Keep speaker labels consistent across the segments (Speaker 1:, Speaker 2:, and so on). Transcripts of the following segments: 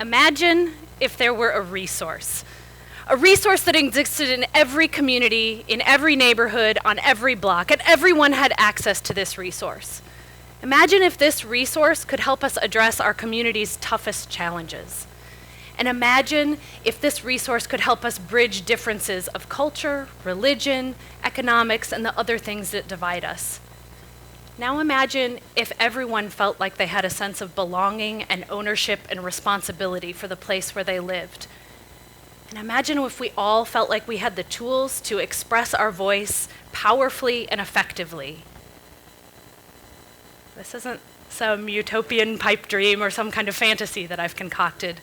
Speaker 1: Imagine if there were a resource that existed in every community, in every neighborhood, on every block, and everyone had access to this resource. Imagine if this resource could help us address our community's toughest challenges. And imagine if this resource could help us bridge differences of culture, religion, economics, and the other things that divide us. Now imagine if everyone felt like they had a sense of belonging and ownership and responsibility for the place where they lived. And imagine if we all felt like we had the tools to express our voice powerfully and effectively. This isn't some utopian pipe dream or some kind of fantasy that I've concocted.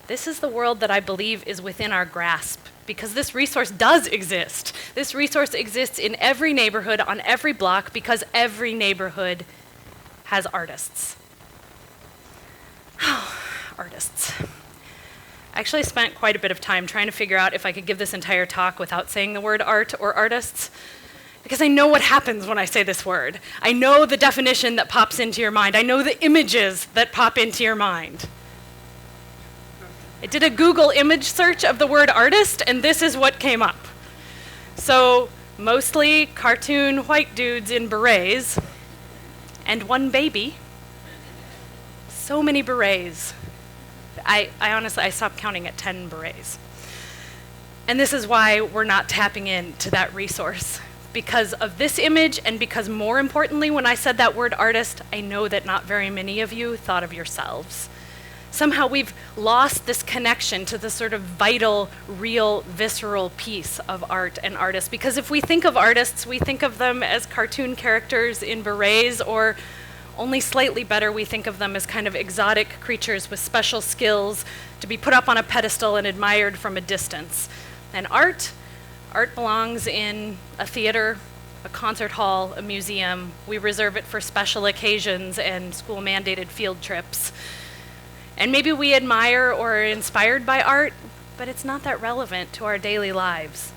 Speaker 1: This is the world that I believe is within our grasp, because this resource does exist. This resource exists in every neighborhood, on every block, because every neighborhood has artists. Artists. I actually spent quite a bit of time trying to figure out if I could give this entire talk without saying the word art or artists, because I know what happens when I say this word. I know the definition that pops into your mind. I know the images that pop into your mind. I did a Google image search of the word artist, and this is what came up. So, mostly cartoon white dudes in berets, and one baby. So many berets. I honestly, I stopped counting at 10 berets. And this is why we're not tapping into that resource. Because of this image, and because more importantly, when I said that word artist, I know that not very many of you thought of yourselves. Somehow we've lost this connection to the sort of vital, real, visceral piece of art and artists. Because if we think of artists, we think of them as cartoon characters in berets, or only slightly better, we think of them as kind of exotic creatures with special skills to be put up on a pedestal and admired from a distance. And art belongs in a theater, a concert hall, a museum. We reserve it for special occasions and school-mandated field trips. And maybe we admire or are inspired by art, but it's not that relevant to our daily lives.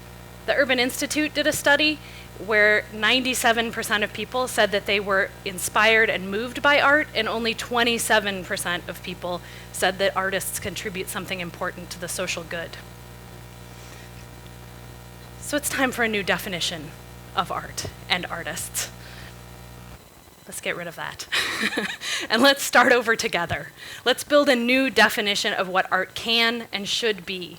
Speaker 1: The Urban Institute did a study where 97% of people said that they were inspired and moved by art, and only 27% of people said that artists contribute something important to the social good. So it's time for a new definition of art and artists. Let's get rid of that. And let's start over together. Let's build a new definition of what art can and should be,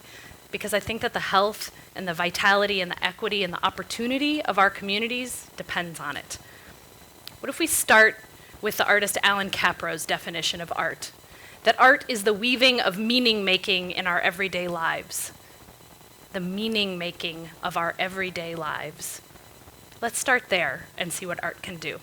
Speaker 1: because I think that the health and the vitality and the equity and the opportunity of our communities depends on it. What if we start with the artist Alan Capro's definition of art? That art is the weaving of meaning-making in our everyday lives. The meaning-making of our everyday lives. Let's start there and see what art can do.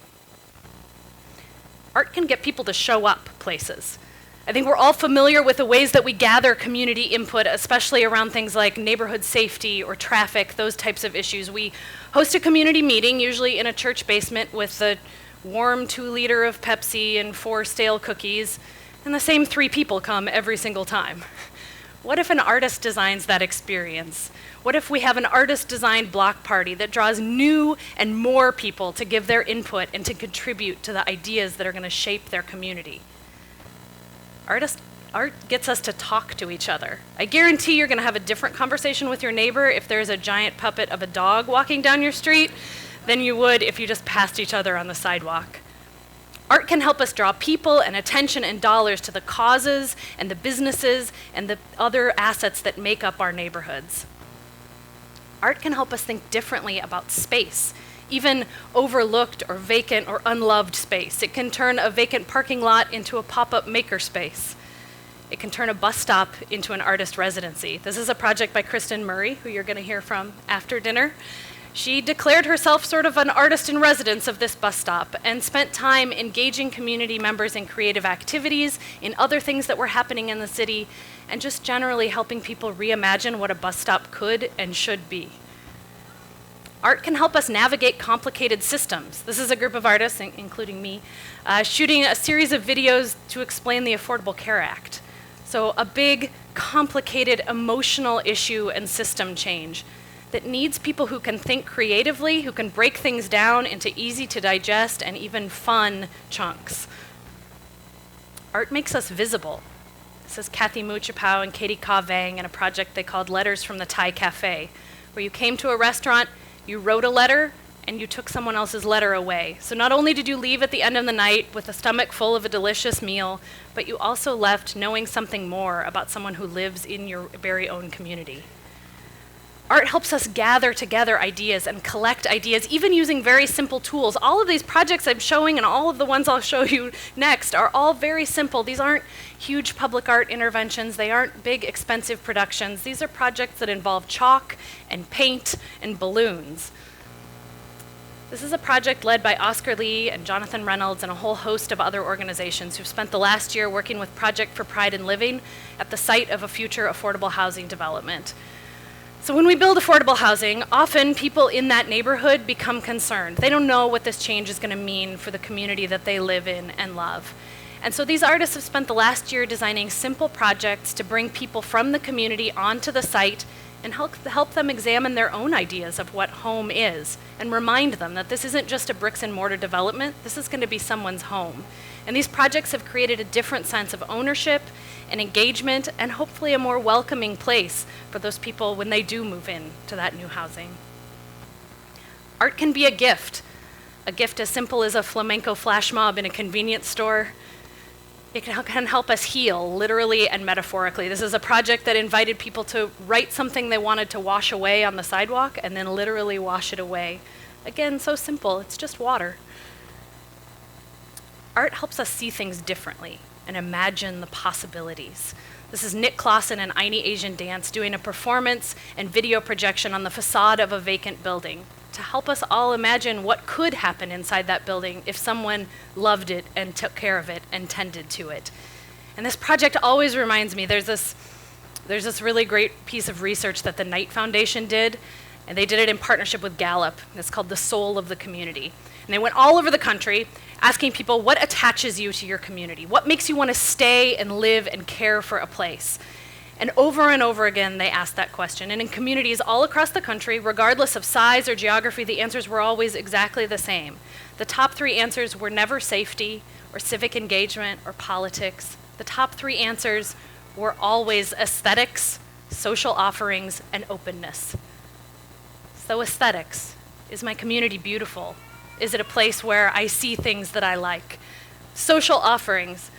Speaker 1: Art can get people to show up places. I think we're all familiar with the ways that we gather community input, especially around things like neighborhood safety or traffic, those types of issues. We host a community meeting, usually in a church basement, with a warm 2-liter of Pepsi and 4 stale cookies, and the same 3 people come every single time. What if an artist designs that experience? What if we have an artist-designed block party that draws new and more people to give their input and to contribute to the ideas that are going to shape their community? Art gets us to talk to each other. I guarantee you're going to have a different conversation with your neighbor if there's a giant puppet of a dog walking down your street than you would if you just passed each other on the sidewalk. Art can help us draw people and attention and dollars to the causes and the businesses and the other assets that make up our neighborhoods. Art can help us think differently about space, even overlooked or vacant or unloved space. It can turn a vacant parking lot into a pop-up makerspace. It can turn a bus stop into an artist residency. This is a project by Kristen Murray, who you're going to hear from after dinner. She declared herself sort of an artist in residence of this bus stop and spent time engaging community members in creative activities, in other things that were happening in the city, and just generally helping people reimagine what a bus stop could and should be. Art can help us navigate complicated systems. This is a group of artists, including me, shooting a series of videos to explain the Affordable Care Act. So a big, complicated, emotional issue and system change that needs people who can think creatively, who can break things down into easy to digest and even fun chunks. Art makes us visible. This is Kathy Muchapow and Katie Ka Vang in a project they called Letters from the Thai Cafe, where you came to a restaurant, you wrote a letter, and you took someone else's letter away. So not only did you leave at the end of the night with a stomach full of a delicious meal, but you also left knowing something more about someone who lives in your very own community. Art helps us gather together ideas and collect ideas, even using very simple tools. All of these projects I'm showing and all of the ones I'll show you next are all very simple. These aren't huge public art interventions. They aren't big, expensive productions. These are projects that involve chalk and paint and balloons. This is a project led by Oscar Lee and Jonathan Reynolds and a whole host of other organizations who've spent the last year working with Project for Pride in Living at the site of a future affordable housing development. So when we build affordable housing, often people in that neighborhood become concerned. They don't know what this change is going to mean for the community that they live in and love. And so these artists have spent the last year designing simple projects to bring people from the community onto the site and help them examine their own ideas of what home is and remind them that this isn't just a bricks and mortar development, this is going to be someone's home. And these projects have created a different sense of ownership and engagement and hopefully a more welcoming place for those people when they do move in to that new housing. Art can be a gift as simple as a flamenco flash mob in a convenience store. It can help us heal, literally and metaphorically. This is a project that invited people to write something they wanted to wash away on the sidewalk and then literally wash it away. Again, so simple, it's just water. Art helps us see things differently and imagine the possibilities. This is Nick Clausen and Aini Asian Dance doing a performance and video projection on the facade of a vacant building to help us all imagine what could happen inside that building if someone loved it and took care of it and tended to it. And this project always reminds me, there's this really great piece of research that the Knight Foundation did, and they did it in partnership with Gallup. It's called The Soul of the Community. And they went all over the country asking people, what attaches you to your community? What makes you want to stay and live and care for a place? And over again, they asked that question. And in communities all across the country, regardless of size or geography, the answers were always exactly the same. The top 3 answers were never safety or civic engagement or politics. The top 3 answers were always aesthetics, social offerings, and openness. So aesthetics, is my community beautiful? Is it a place where I see things that I like? Social offerings,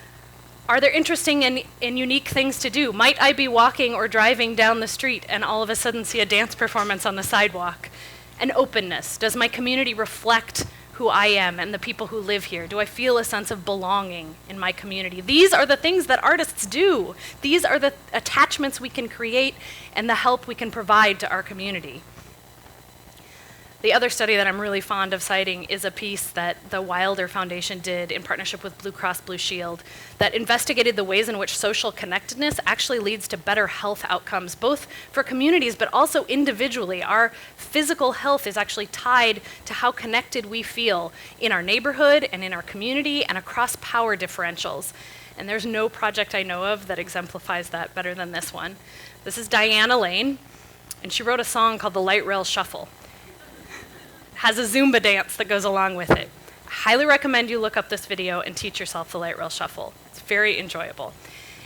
Speaker 1: are there interesting and unique things to do? Might I be walking or driving down the street and all of a sudden see a dance performance on the sidewalk? And openness, does my community reflect who I am and the people who live here? Do I feel a sense of belonging in my community? These are the things that artists do. These are the attachments we can create and the help we can provide to our community. The other study that I'm really fond of citing is a piece that the Wilder Foundation did in partnership with Blue Cross Blue Shield that investigated the ways in which social connectedness actually leads to better health outcomes, both for communities but also individually. Our physical health is actually tied to how connected we feel in our neighborhood and in our community and across power differentials. And there's no project I know of that exemplifies that better than this one. This is Diana Lane, and she wrote a song called The Light Rail Shuffle. Has a Zumba dance that goes along with it. I highly recommend you look up this video and teach yourself the Light Rail Shuffle. It's very enjoyable.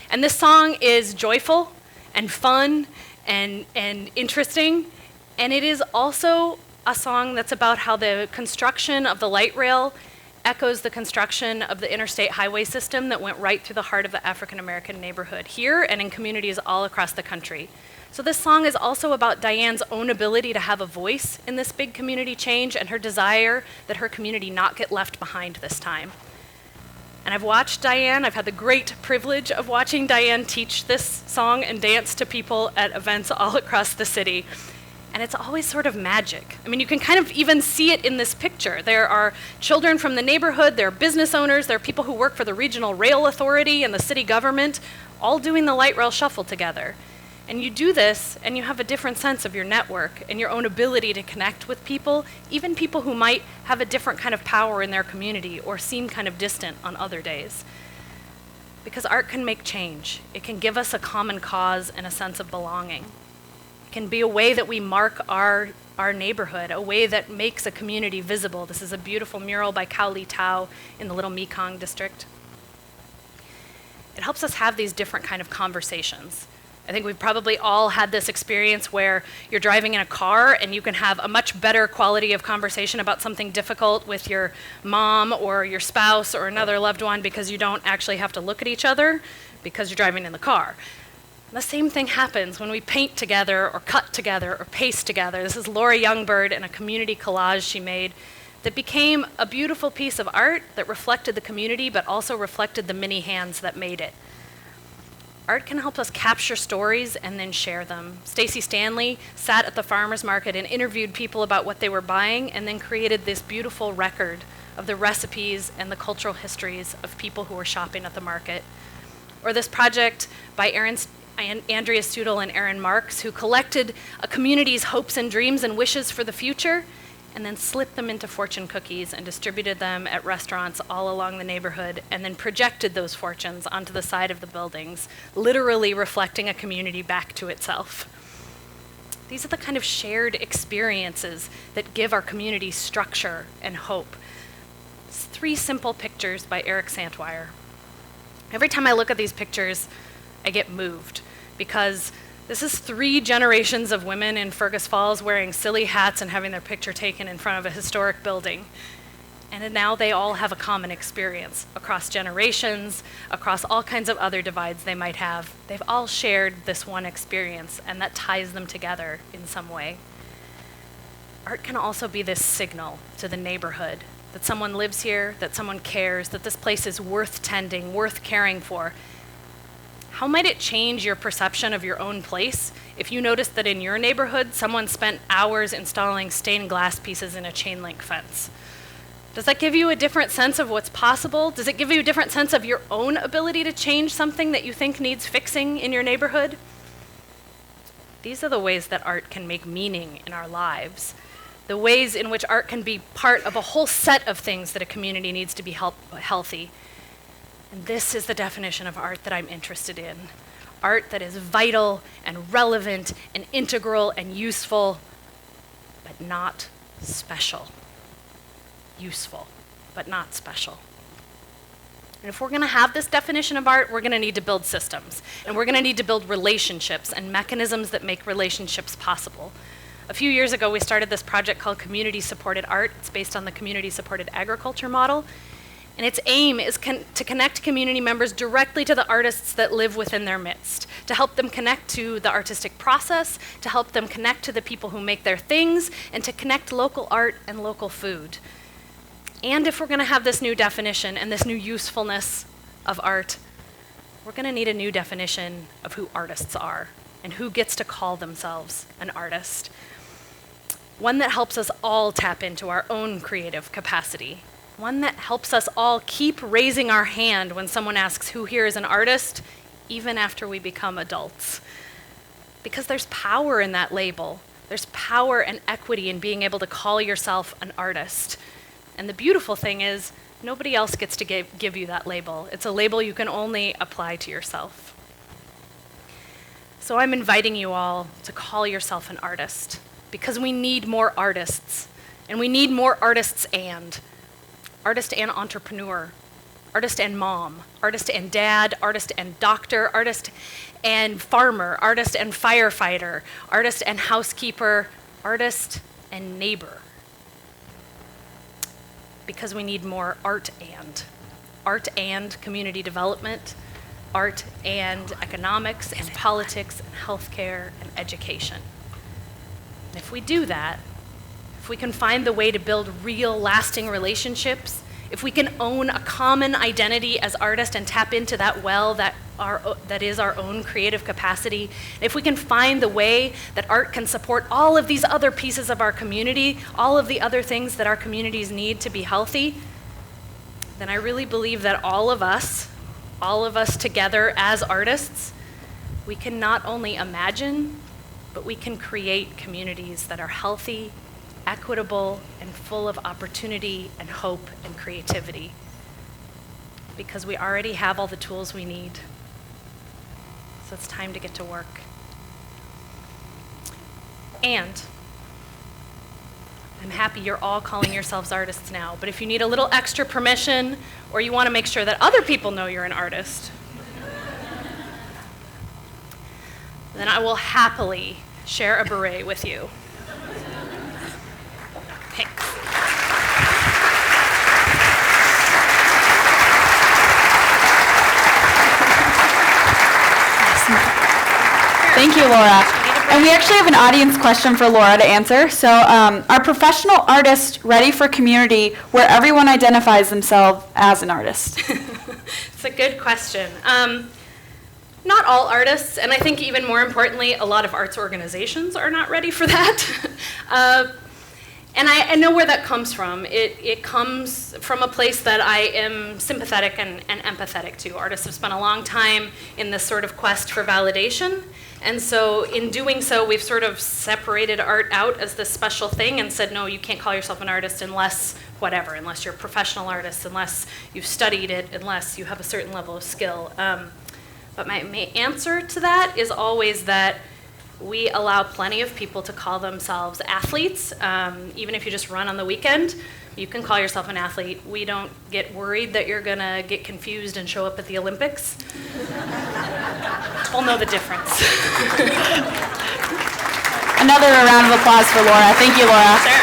Speaker 1: And this song is joyful and fun and interesting, and it is also a song that's about how the construction of the light rail echoes the construction of the interstate highway system that went right through the heart of the African American neighborhood here and in communities all across the country. So this song is also about Diane's own ability to have a voice in this big community change and her desire that her community not get left behind this time. And I've watched Diane, I've had the great privilege of watching Diane teach this song and dance to people at events all across the city. And it's always sort of magic. I mean, you can kind of even see it in this picture. There are children from the neighborhood, there are business owners, there are people who work for the regional rail authority and the city government, all doing the light rail shuffle together. And you do this, and you have a different sense of your network and your own ability to connect with people, even people who might have a different kind of power in their community or seem kind of distant on other days. Because art can make change. It can give us a common cause and a sense of belonging. It can be a way that we mark our neighborhood, a way that makes a community visible. This is a beautiful mural by Cao Li Tao in the Little Mekong district. it helps us have these different kind of conversations. I think we've probably all had this experience where you're driving in a car and you can have a much better quality of conversation about something difficult with your mom or your spouse or another loved one because you don't actually have to look at each other because you're driving in the car. And the same thing happens when we paint together or cut together or paste together. This is Laura Youngbird and a community collage she made that became a beautiful piece of art that reflected the community but also reflected the many hands that made it. Art can help us capture stories and then share them. Stacey Stanley sat at the farmer's market and interviewed people about what they were buying and then created this beautiful record of the recipes and the cultural histories of people who were shopping at the market. Or this project by Andrea Studel and Aaron Marks, who collected a community's hopes and dreams and wishes for the future and then slipped them into fortune cookies and distributed them at restaurants all along the neighborhood, and then projected those fortunes onto the side of the buildings, literally reflecting a community back to itself. These are the kind of shared experiences that give our community structure and hope. It's 3 simple pictures by Eric Santwire. Every time I look at these pictures, I get moved, because this is 3 generations of women in Fergus Falls wearing silly hats and having their picture taken in front of a historic building. And now they all have a common experience across generations, across all kinds of other divides they might have. They've all shared this one experience, and that ties them together in some way. Art can also be this signal to the neighborhood that someone lives here, that someone cares, that this place is worth tending, worth caring for. How might it change your perception of your own place if you noticed that in your neighborhood, someone spent hours installing stained glass pieces in a chain link fence? Does that give you a different sense of what's possible? Does it give you a different sense of your own ability to change something that you think needs fixing in your neighborhood? These are the ways that art can make meaning in our lives. The ways in which art can be part of a whole set of things that a community needs to be healthy. And this is the definition of art that I'm interested in. Art that is vital and relevant and integral and useful, but not special. Useful, but not special. And if we're going to have this definition of art, we're going to need to build systems. And we're going to need to build relationships and mechanisms that make relationships possible. A few years ago, we started this project called Community-Supported Art. It's based on the Community-Supported Agriculture model. And its aim is to connect community members directly to the artists that live within their midst, to help them connect to the artistic process, to help them connect to the people who make their things, and to connect local art and local food. And if we're going to have this new definition and this new usefulness of art, we're going to need a new definition of who artists are and who gets to call themselves an artist. One that helps us all tap into our own creative capacity. One that helps us all keep raising our hand when someone asks who here is an artist, even after we become adults. Because there's power in that label. There's power and equity in being able to call yourself an artist. And the beautiful thing is, nobody else gets to give you that label. It's a label you can only apply to yourself. So I'm inviting you all to call yourself an artist, because we need more artists, and we need more artists and entrepreneur, artist and mom, artist and dad, artist and doctor, artist and farmer, artist and firefighter, artist and housekeeper, artist and neighbor. Because we need more art and community development, art and economics and politics and healthcare and education. And if we do that, if we can find the way to build real, lasting relationships, if we can own a common identity as artists and tap into that well that is our own creative capacity, if we can find the way that art can support all of these other pieces of our community, all of the other things that our communities need to be healthy, then I really believe that all of us together as artists, we can not only imagine, but we can create communities that are healthy, equitable, and full of opportunity and hope and creativity, because we already have all the tools we need. So it's time to get to work. And I'm happy you're all calling yourselves artists now, but if you need a little extra permission, or you want to make sure that other people know you're an artist, then I will happily share a beret with you. Thanks.
Speaker 2: Thank you, Laura. And we actually have an audience question for Laura to answer. So, are professional artists ready for community where everyone identifies themselves as an artist?
Speaker 1: It's a good question. Not all artists, and I think even more importantly, a lot of arts organizations are not ready for that. And I know where that comes from. It comes from a place that I am sympathetic and empathetic to. Artists have spent a long time in this sort of quest for validation. And so in doing so, we've sort of separated art out as this special thing and said, no, you can't call yourself an artist unless whatever, unless you're a professional artist, unless you've studied it, unless you have a certain level of skill. But my answer to that is always that we allow plenty of people to call themselves athletes. Even if you just run on the weekend, you can call yourself an athlete. We don't get worried that you're gonna get confused and show up at the Olympics. We'll know the difference.
Speaker 2: Another round of applause for Laura. Thank you, Laura.
Speaker 1: Sure.